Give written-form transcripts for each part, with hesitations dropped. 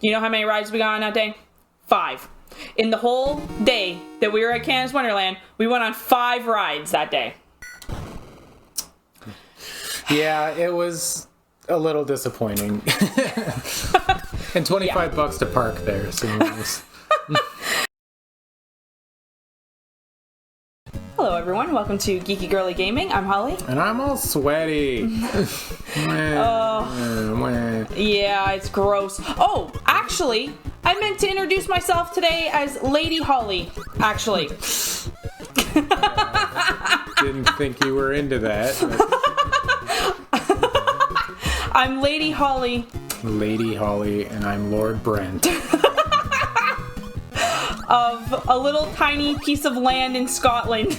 You know how many rides we got on that day? 5. In the whole day that we were at Canada's Wonderland, we went on 5 rides that day. Yeah, it was a little disappointing. And $25 to park there, so it was... Hello everyone, welcome to Geeky Girly Gaming. I'm Holly. And I'm all sweaty. Yeah, it's gross. Oh, actually, I meant to introduce myself today as Lady Holly, actually. Didn't think you were into that. I'm Lady Holly. Lady Holly, and I'm Lord Brent. Of a little tiny piece of land in Scotland.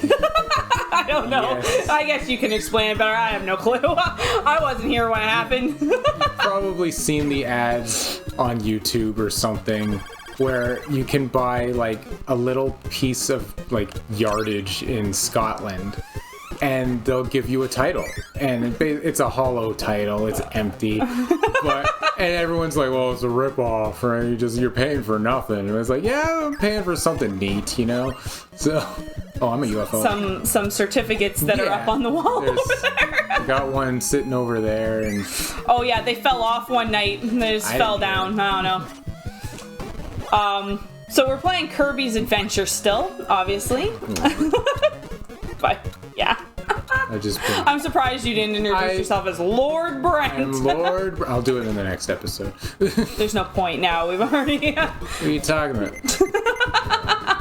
I don't know. Yes. I guess you can explain it better. I have no clue. I wasn't here when it happened. You've probably seen the ads on YouTube or something where you can buy like a little piece of like yardage in Scotland and they'll give you a title, and it's a hollow title, it's empty, and everyone's like, well, it's a ripoff, right? You're paying for nothing. And it's like, yeah, I'm paying for something neat, you know? So, oh, I'm a UFO. Some certificates that are up on the wall over there. I got one sitting over there, and... Oh yeah, they fell off one night, and they just fell down, I don't know. So we're playing Kirby's Adventure still, obviously. But, yeah. I'm surprised you didn't introduce yourself as Lord Brent. I'm Lord... I'll do it in the next episode. There's no point now. We've already... What are you talking about?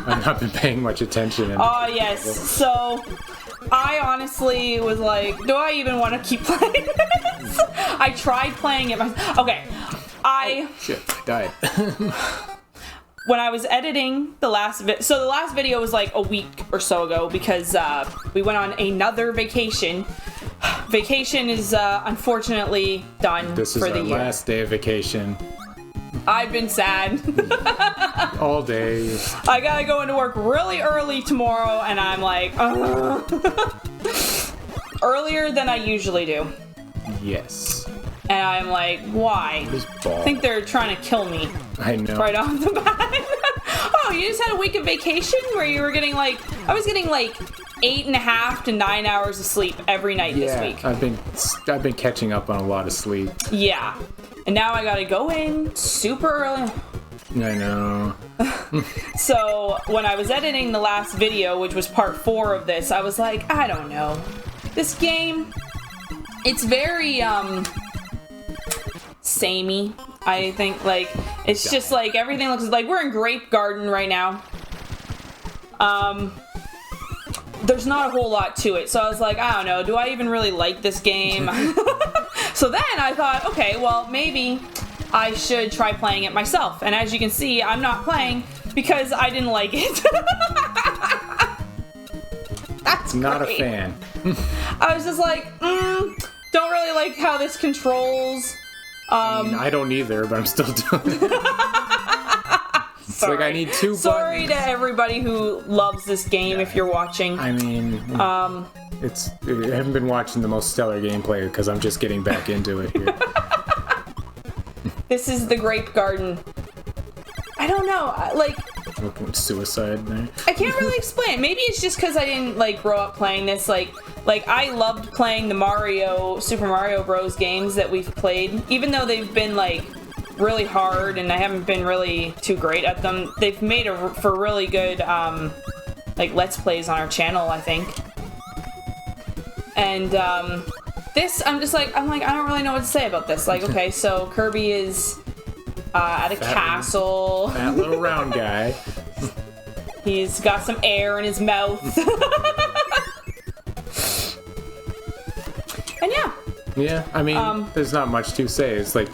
I've not been paying much attention. Oh, yes. So, I honestly was like, do I even want to keep playing this? I tried playing it myself. Okay. Oh, shit. I died. When I was editing the last so the last video was like a week or so ago because we went on another vacation. Vacation is unfortunately done for the year. This is our last day of vacation. I've been sad. All day. I gotta go into work really early tomorrow, and I'm like, earlier than I usually do. Yes. And I'm like, why? I think they're trying to kill me. I know. Right off the bat. Oh, you just had a week of vacation where you were getting like, I was getting like 8.5 to 9 hours of sleep every night this week. I've been catching up on a lot of sleep. Yeah. And now I gotta go in super early. I know. So when I was editing the last video, which was part 4 of this, I was like, I don't know. This game, it's very, samey, I think. Like, it's just like everything looks like we're in Grape Garden right now. There's not a whole lot to it, so I was like, I don't know, do I even really like this game? So then I thought, okay, well, maybe I should try playing it myself. And as you can see, I'm not playing because I didn't like it. That's not great. A fan. I was just like, don't really like how this controls. I mean, I don't either, but I'm still doing it. It's like I need 2 buttons. Sorry to everybody who loves this game if you're watching. I mean, I haven't been watching the most stellar gameplay because I'm just getting back into it here. This is the Grape Garden. I don't know, like... Suicide there. I can't really explain. Maybe it's just because I didn't like grow up playing this. Like I loved playing the Super Mario Bros. Games that we've played, even though they've been like really hard and I haven't been really too great at them. They've made for really good like Let's Plays on our channel, I think. And this, I don't really know what to say about this. Like, okay, so Kirby is at a castle. That little round guy. He's got some air in his mouth. And yeah. Yeah, I mean, there's not much to say. It's like,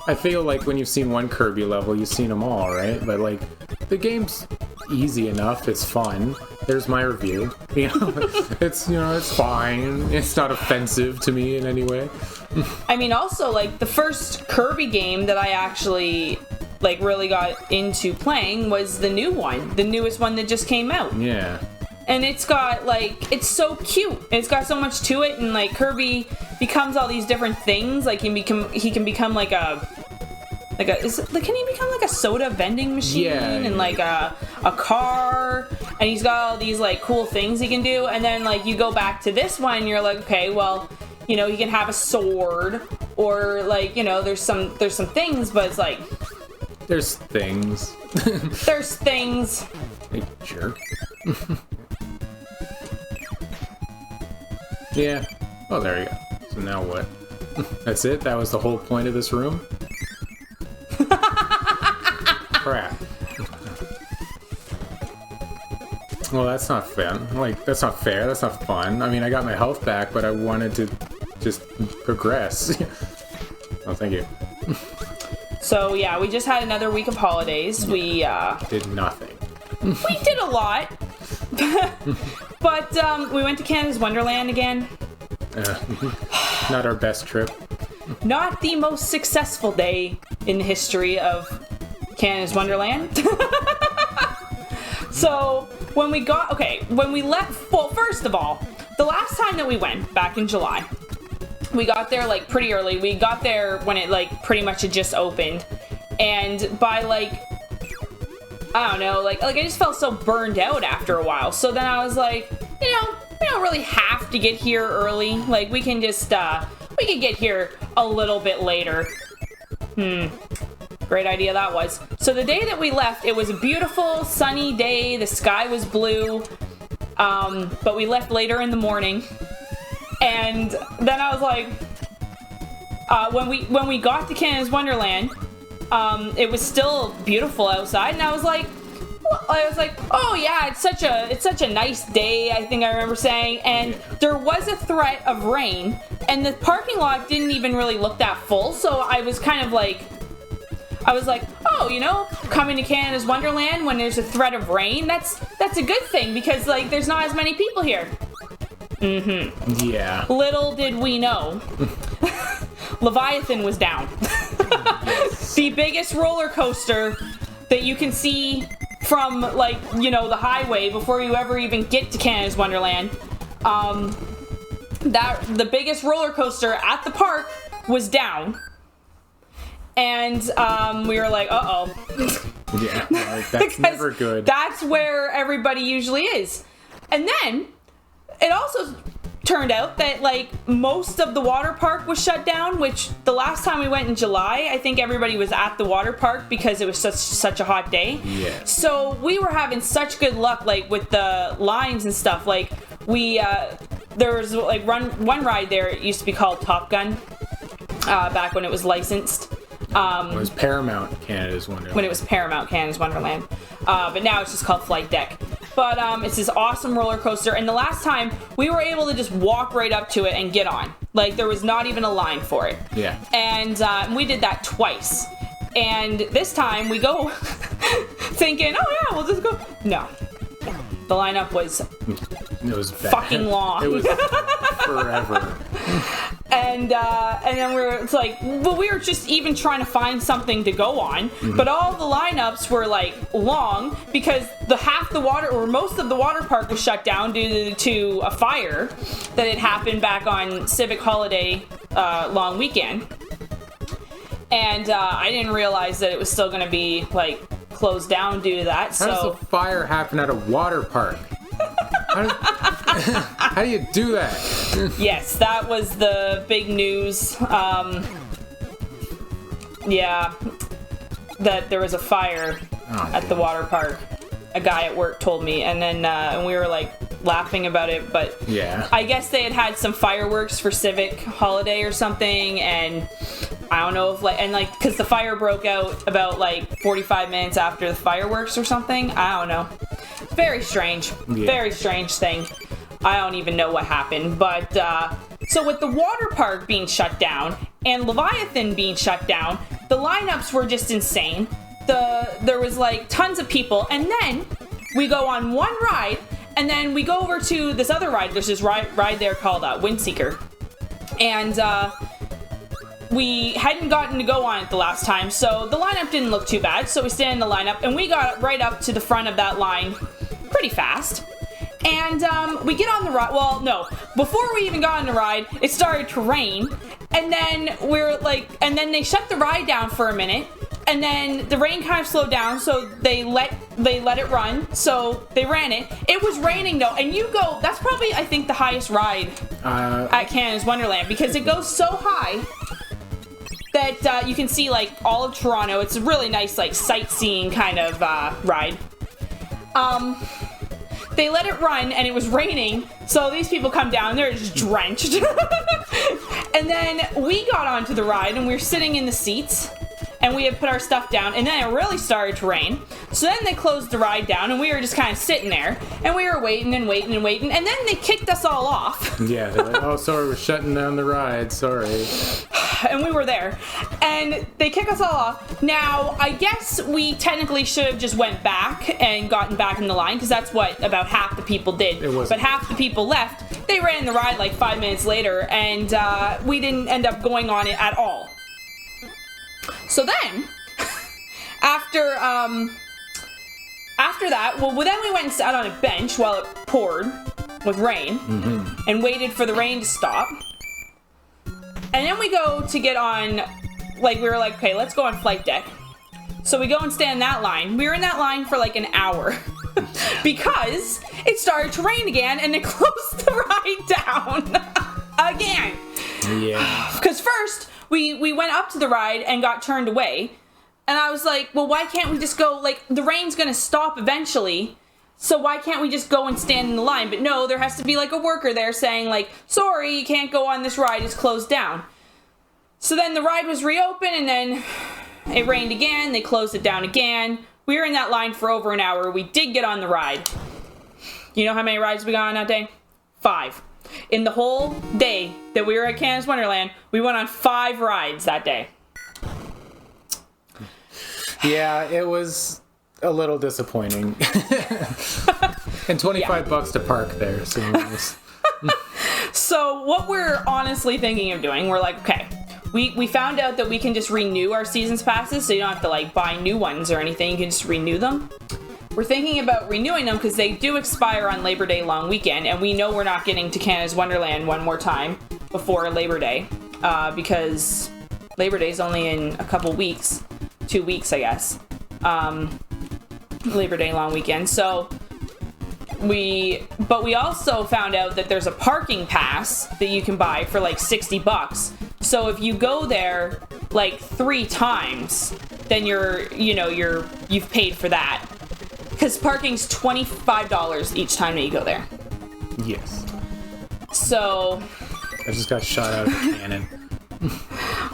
I feel like when you've seen one Kirby level, you've seen them all, right? But like, the game's easy enough. It's fun. There's my review. You know, it's fine. It's not offensive to me in any way. I mean, also, like, the first Kirby game that I actually, like, really got into playing was the new one. The newest one that just came out. Yeah. And it's got, like, it's so cute. It's got so much to it, and, like, Kirby becomes all these different things. Like, he can become, like, can he become like a soda vending machine and like a car, and he's got all these like cool things he can do, and then like you go back to this one and you're like, okay, well, you know, you can have a sword, or like, you know, there's some things, but it's like there's things. There's things. Hey, jerk. Yeah. Oh, there you go. So now what? That's it? That was the whole point of this room? Crap. Well, that's not fun. Like, that's not fair. That's not fun. I mean, I got my health back, but I wanted to just progress. Oh, thank you. So, yeah, we just had another week of holidays. We, did nothing. We did a lot. But, we went to Canada's Wonderland again. Not our best trip. Not the most successful day in the history of Canada's Wonderland. So, when we left, well, first of all, the last time that we went, back in July, we got there, like, pretty early. We got there when it, like, pretty much had just opened. And by, like, I don't know, like I just felt so burned out after a while. So then I was like, you know, we don't really have to get here early. Like, we can just, we can get here a little bit later. Great idea that was. So the day that we left, it was a beautiful, sunny day. The sky was blue. But we left later in the morning. And then I was like, when we got to Canada's Wonderland, it was still beautiful outside, and I was like, oh yeah, it's such a nice day, I think I remember saying, and there was a threat of rain, and the parking lot didn't even really look that full, so I was kind of like, oh, you know, coming to Canada's Wonderland when there's a threat of rain, that's a good thing, because like there's not as many people here. Yeah. Little did we know, Leviathan was down. The biggest roller coaster that you can see from, like, you know, the highway before you ever even get to Canada's Wonderland. The biggest roller coaster at the park was down. And we were like, uh-oh. Yeah, like, that's never good. That's where everybody usually is. And then it also turned out that, like, most of the water park was shut down, which the last time we went in July, I think everybody was at the water park because it was such a hot day. Yeah. So we were having such good luck, like, with the lines and stuff. Like, there was, like, one ride there, it used to be called Top Gun, back when it was licensed. It was Paramount Canada's Wonderland. When it was Paramount Canada's Wonderland. But now it's just called Flight Deck. But it's this awesome roller coaster, and the last time we were able to just walk right up to it and get on. Like, there was not even a line for it. Yeah. And we did that twice. And this time we go thinking, oh yeah, we'll just go. No. The lineup was bad. Fucking long. It was forever. And then we were just even trying to find something to go on, but all the lineups were like long because most of the water park was shut down due to a fire that had happened back on Civic Holiday long weekend. And I didn't realize that it was still going to be like closed down due to that. How does a fire happen at a water park? How do you do that? Yes, that was the big news. Yeah, that there was a fire at the water park. A guy at work told me, and then and we were like laughing about it, but yeah, I guess they had some fireworks for Civic Holiday or something, and I don't know if because the fire broke out about like 45 minutes after the fireworks or something. I don't know. Very strange. Yeah. Very strange thing. I don't even know what happened. But, so with the water park being shut down and Leviathan being shut down, the lineups were just insane. There was like tons of people. And then we go on one ride and then we go over to this other ride. There's this ride there called Windseeker. And, we hadn't gotten to go on it the last time, so the lineup didn't look too bad, so we stand in the lineup, and we got right up to the front of that line pretty fast. And we get on the ride. Well, no, before we even got on the ride, it started to rain, and then and then they shut the ride down for a minute, And then the rain kind of slowed down, so they let it run. So they ran it. It was raining though, and that's probably I think the highest ride at Canada's Wonderland, because it goes so high that you can see like all of Toronto. It's a really nice like sightseeing kind of ride. They let it run, and it was raining, so these people come down, they're just drenched. And then we got onto the ride, and we were sitting in the seats, and we had put our stuff down, and then it really started to rain. So then they closed the ride down, and we were just kind of sitting there, and we were waiting and waiting and waiting, and then they kicked us all off. Yeah, they're like, oh, sorry, we're shutting down the ride, sorry. And we were there, and they kick us all off. Now, I guess we technically should have just went back and gotten back in the line, because that's what about half the people did. But half the people left. They ran the ride like 5 minutes later, and we didn't end up going on it at all. So then, after that, then we went and sat on a bench while it poured with rain, and waited for the rain to stop. And then we go to get on, like, we were like, okay, let's go on flight deck. So we go and stand in that line. We were in that line for like an hour because it started to rain again, and they closed the ride down again. Yeah. Because first, we went up to the ride and got turned away. And I was like, well, why can't we just go, like, the rain's gonna stop eventually, so why can't we just go and stand in the line? But no, there has to be, like, a worker there saying, like, sorry, you can't go on this ride, it's closed down. So then the ride was reopened, and then it rained again, they closed it down again. We were in that line for over an hour. We did get on the ride. You know how many rides we got on that day? 5. In the whole day that we were at Canada's Wonderland, we went on 5 rides that day. Yeah, it was a little disappointing. And $25 to park there. So what we're honestly thinking of doing, we're like, okay, we found out that we can just renew our seasons passes, so you don't have to like buy new ones or anything. You can just renew them. We're thinking about renewing them because they do expire on Labor Day long weekend, and we know we're not getting to Canada's Wonderland one more time before Labor Day, because Labor Day is only in a couple weeks. 2 weeks, I guess. Labor Day long weekend. So we also found out that there's a parking pass that you can buy for like $60. So if you go there like 3 times, then you've paid for that. Because parking's $25 each time that you go there. Yes. So I just got shot out of a cannon.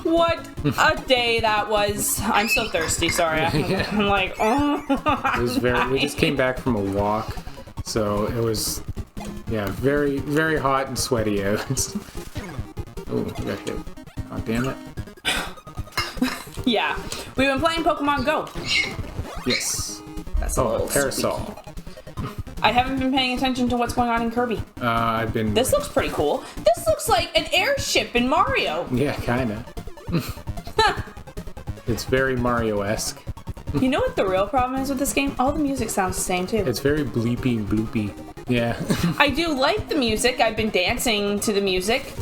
What a day that was. I'm so thirsty, sorry. I'm like, oh. It was we just came back from a walk, so it was, yeah, very, very hot and sweaty out. Oh, I got hit. Oh, damn it. Yeah. We've been playing Pokemon Go. Yes. That's a little Parasol. sweet. I haven't been paying attention to what's going on in Kirby. I've been... This looks pretty cool. This looks like an airship in Mario. Yeah, kinda. It's very Mario-esque. You know what the real problem is with this game? All the music sounds the same, too. It's very bleepy and bloopy. Yeah. I do like the music. I've been dancing to the music.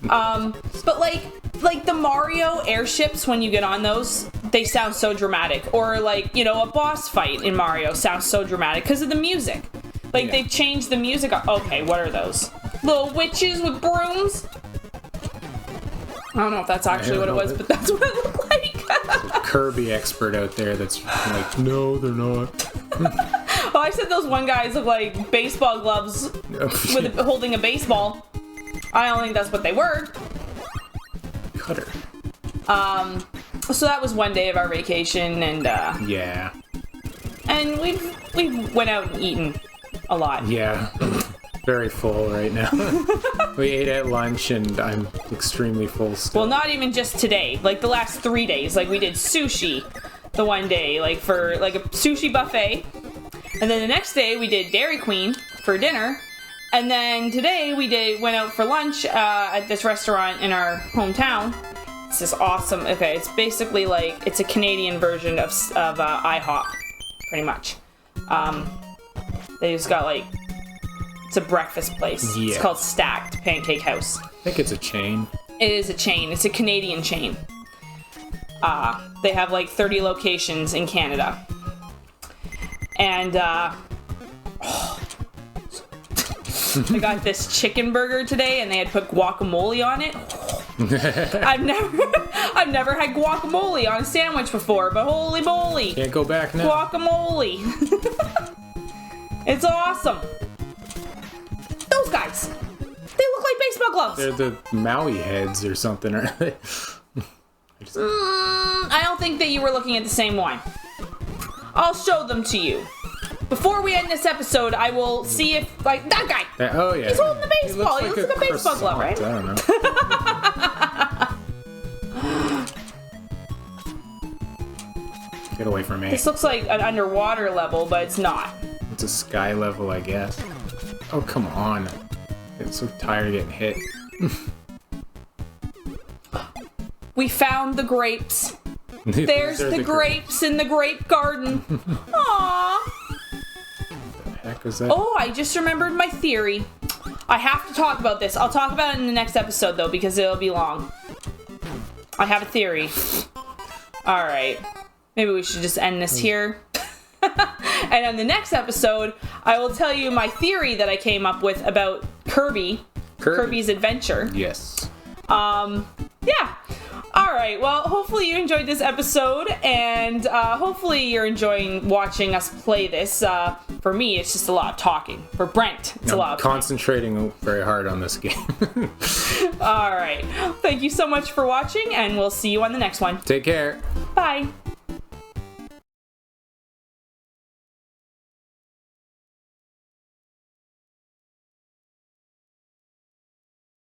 But like the Mario airships, when you get on those, they sound so dramatic. Or like, a boss fight in Mario sounds so dramatic because of the music. Like, they've changed the music. Okay, what are those? Little witches with brooms? I don't know if that's actually what it was, but that's what it looked like. There's a Kirby expert out there that's like, no, they're not. Oh, I said those one guys look like baseball gloves with holding a baseball. I don't think that's what they were. Cutter. So that was one day of our vacation, and yeah. And we went out and eaten a lot. Yeah. Very full right now. We ate at lunch, and I'm extremely full still. Well, not even just today. Like the last 3 days. Like we did sushi the one day, like for like a sushi buffet, and then the next day we did Dairy Queen for dinner, and then today we went out for lunch at this restaurant in our hometown. It's this awesome. Okay, it's basically like it's a Canadian version of IHOP, pretty much. They just got like. It's a breakfast place. Yeah. It's called Stacked Pancake House. I think it's a chain. It is a chain. It's a Canadian chain. They have like 30 locations in Canada. And I got this chicken burger today, and they had put guacamole on it. I've never had guacamole on a sandwich before, but holy moly! Can't go back now. Guacamole! It's awesome. Those guys, they look like baseball gloves. They're the Maui heads or something, aren't they? I don't think that you were looking at the same one. I'll show them to you. Before we end this episode, I will see if, like, that guy. Oh, yeah. He's holding the baseball. He looks like a baseball glove, right? I don't know. Get away from me. This looks like an underwater level, but it's not. It's a sky level, I guess. Oh, come on. I'm so tired of getting hit. We found the grapes. There's the grapes in the grape garden. Aww. What the heck is that? Oh, I just remembered my theory. I have to talk about this. I'll talk about it in the next episode, though, because it'll be long. I have a theory. Alright. Maybe we should just end this here. And on the next episode, I will tell you my theory that I came up with about Kirby's Adventure. Yes. Yeah. Alright, well, hopefully you enjoyed this episode, and hopefully you're enjoying watching us play this. For me, it's just a lot of talking. For Brent, it's a lot of concentrating very hard on this game. Alright. Thank you so much for watching, and we'll see you on the next one. Take care. Bye.